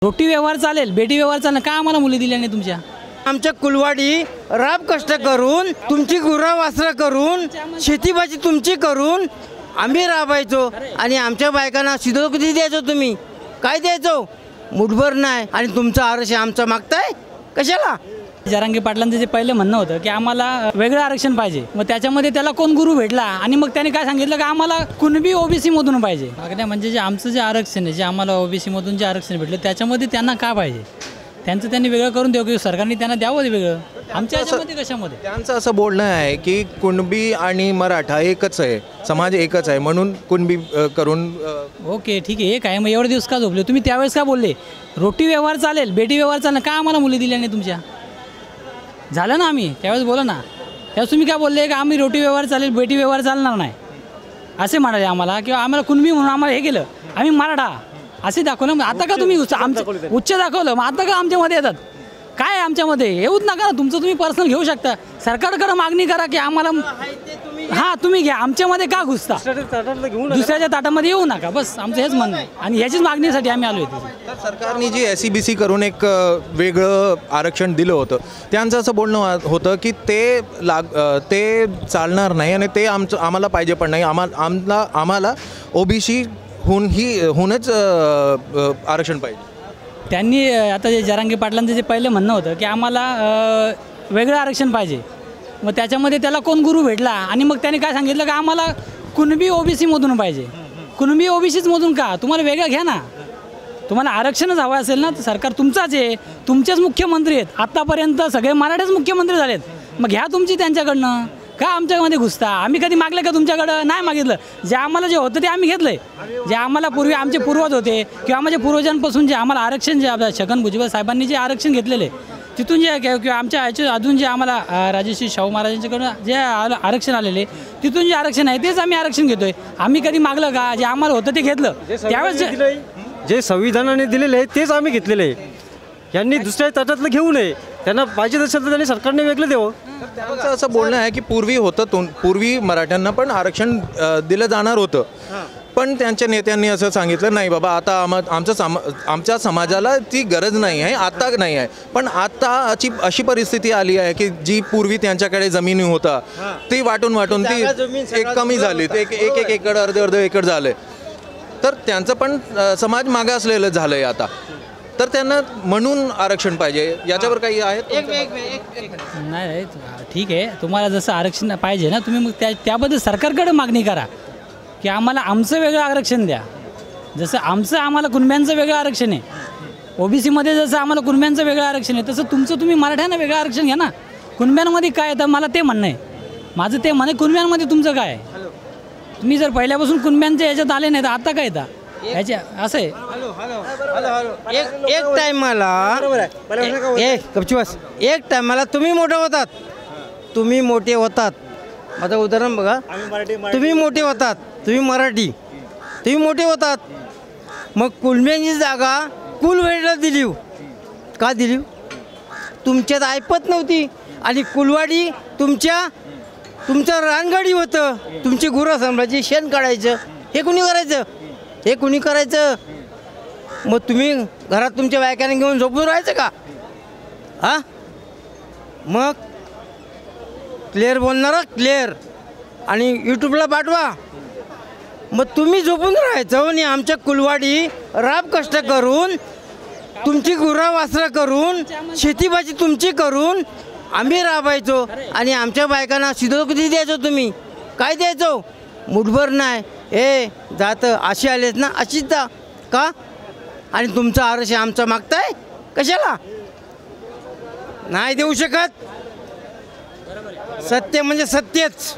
रोटी व्यवहार चालेल, बेटी व्यवहार चालेल, का आम्हाला मुली दिल्या नाही तुमच्या? आमच्या कुलवाडी राब कष्ट करून तुमची गुरावासरा करून शेतीबाजी तुमची करून आम्ही राबायचो आणि आमच्या बायकांना शिदो किती द्यायचो तुम्ही? काय द्यायचो? मुठभर नाही. आणि तुमचा आरक्षण आमचं मागताय कशाला? जरांगे पाटलांचं जे पहिलं म्हणणं होतं की आम्हाला वेगळं आरक्षण पाहिजे, मग त्याच्यामध्ये त्याला कोण गुरु भेटला आणि मग त्याने काय सांगितलं की आम्हाला कुणबी ओबीसी मधून पाहिजे. म्हणजे जे आमचं जे आरक्षण आहे, जे आम्हाला ओबीसी मधून जे आरक्षण भेटलं त्याच्यामध्ये त्यांना का पाहिजे? त्यांचं त्यांनी वेगळं करून देऊ की सरकारने त्यांना द्यावं ते वेगळं. आमच्या याच्यामध्ये कशामध्ये? त्यांचं असं बोलणं आहे की कुणबी आणि मराठा एकच आहे, समाज एकच आहे, म्हणून कुणबी करून ओके ठीक आहे. एक आहे, मग एवढे दिवस का झोपले तुम्ही? त्यावेळेस का बोलले रोटी व्यवहार चालेल, बेटी व्यवहार चालेल, का आम्हाला मुली दिल्या नाही तुमच्या? झालं ना, आम्ही त्यावेळेस बोला ना. त्यावेळेस तुम्ही काय बोलले की आम्ही रोटी व्यवहार चालेल, बेटी व्यवहार चालणार नाही असे म्हणाले आम्हाला, किंवा आम्हाला कुणबी म्हणून आम्हाला हे केलं, आम्ही मराठा असे दाखवलं. आता का तुम्ही आमचं उच्च दाखवलं, मग आता का आमच्यामध्ये येतात? काय आमच्यामध्ये येऊच नका ना. तुमचं तुम्ही पर्सनल घेऊ शकता, सरकारकडे मागणी करा की आम्हाला हां तुम्ही घ्या. आमच्यामध्ये का घुसता? दुसऱ्याच्या ताटामध्ये येऊ नका, बस आमचं हेच म्हणणं आहे. आणि ह्याचीच मागणीसाठी आम्ही आलो होतो. तर सरकारने जी SEBC करून एक वेगळं आरक्षण दिलं होतं, त्यांचं असं बोलणं होतं की ते चालणार नाही आणि ते आम्हाला पाहिजे पण नाही. आम्हाला OBC होऊनच आरक्षण पाहिजे. त्यांनी आता जे जरांगे पाटलांचं जे पहिलं म्हणणं होतं की आम्हाला वेगळं आरक्षण पाहिजे, मग त्याच्यामध्ये त्याला कोण गुरु भेटला आणि मग त्याने काय सांगितलं की आम्हाला कुणबी OBC मधून पाहिजे. कुणबी OBCच मधून का? तुम्हाला वेगळं घ्या ना. तुम्हाला आरक्षणच हवं असेल ना, तर सरकार तुमचाच आहे, तुमचेच मुख्यमंत्री आहेत. आत्तापर्यंत सगळे मराठेच मुख्यमंत्री झालेत, मग घ्या तुमची त्यांच्याकडनं. का आमच्यामध्ये घुसता? आम्ही कधी मागलं का तुमच्याकडं? नाही मागितलं. जे आम्हाला जे होतं ते आम्ही घेतलंय. जे आम्हाला पूर्वी आमचे पूर्वज होते किंवा माझ्या पूर्वजांपासून जे आम्हाला आरक्षण, जे आपल्या छगन भुजबळ साहेबांनी जे आरक्षण घेतलेले, तिथून जे किंवा आमच्या याच्या अजून जे आम्हाला राजश्री शाहू महाराजांच्याकडून जे आरक्षण आलेले, तिथून जे आरक्षण आहे तेच आम्ही आरक्षण घेतोय. आम्ही कधी मागलं का? जे आम्हाला होतं ते घेतलं. त्यावेळेस जे संविधानाने दिलेले आहे तेच आम्ही घेतलेले आहे. यांनी दुसऱ्या ताटातलं घेऊ नये. त्यांना पाहिजे असेल तर त्यांनी सरकारने वेगळं द्यावं. त्यांचं असं बोलणं आहे की पूर्वी मराठ्यांना पण आरक्षण दिलं जाणार होतं, पण त्यांच्या नेत्यांनी असं सांगितलं नाही बाबा, आता आमच्या समाजाला ती गरज नाही आहे, आता नाही आहे. पण आता अशी परिस्थिती आली आहे की जी पूर्वी त्यांच्याकडे जमिनी होता ती वाटून ती एक कमी झाली, ते एक एकड अर्धे एकड झाले. तर त्यांचं पण समाज मागासलेलं झालं आहे आता. तर त्यांना म्हणून आरक्षण पाहिजे. याच्यावर काही आहे? नाही ठीक आहे, तुम्हाला जसं आरक्षण पाहिजे ना, तुम्ही मग त्याबद्दल सरकारकडे मागणी करा की आम्हाला आमचं वेगळं आरक्षण द्या. जसं आम्हाला कुणब्यांचं वेगळं आरक्षण आहे, OBCमध्ये जसं आम्हाला कुणब्यांचं वेगळं आरक्षण आहे, तसं तुमचं तुम्ही मराठ्यांना वेगळं आरक्षण घ्या ना. कुणब्यांमध्ये काय आहे तर मला ते म्हणणं आहे. माझं ते म्हणणं, कुणब्यांमध्ये तुमचं काय आहे? तुम्ही जर पहिल्यापासून कुणब्यांच्या याच्यात आले नाही तर आता काय येतं ह्याच्या? असं आहे. एक टायमाला तुम्ही मोठे होतात. माझं उदाहरण बघा, तुम्ही मोठे होतात, तुम्ही मराठी, तुम्ही मोठे होतात. मग कुलब्यांची जागा कुलवेडला दिली. का दिली? तुमच्यात ऐपत नव्हती. आणि कुलवाडी तुमचं रानगाडी होतं. तुमची गुरं सांभाळायची, शेण काढायचं. हे कुणी करायचं? मग तुम्ही घरात तुमच्या बायकांना घेऊन झोपून राहायचं का? हां, मग क्लिअर बोलणारा क्लिअर आणि यूट्यूबला पाठवा. मग तुम्ही झोपून राहायचं आणि आमच्या कुलवाडी राब कष्ट करून तुमची गुरावासरा करून शेतीबाजी तुमची करून आम्ही राबायचो आणि आमच्या बायकांना शिदो किती द्यायचो तुम्ही? काय द्यायचो? मुठभर नाही. जात अशी आलेत ना, अशीच जा का? आणि तुमचं आरक्षण आमचं मागताय कशाला? नाही देऊ शकत. सत्य म्हणजे सत्यच.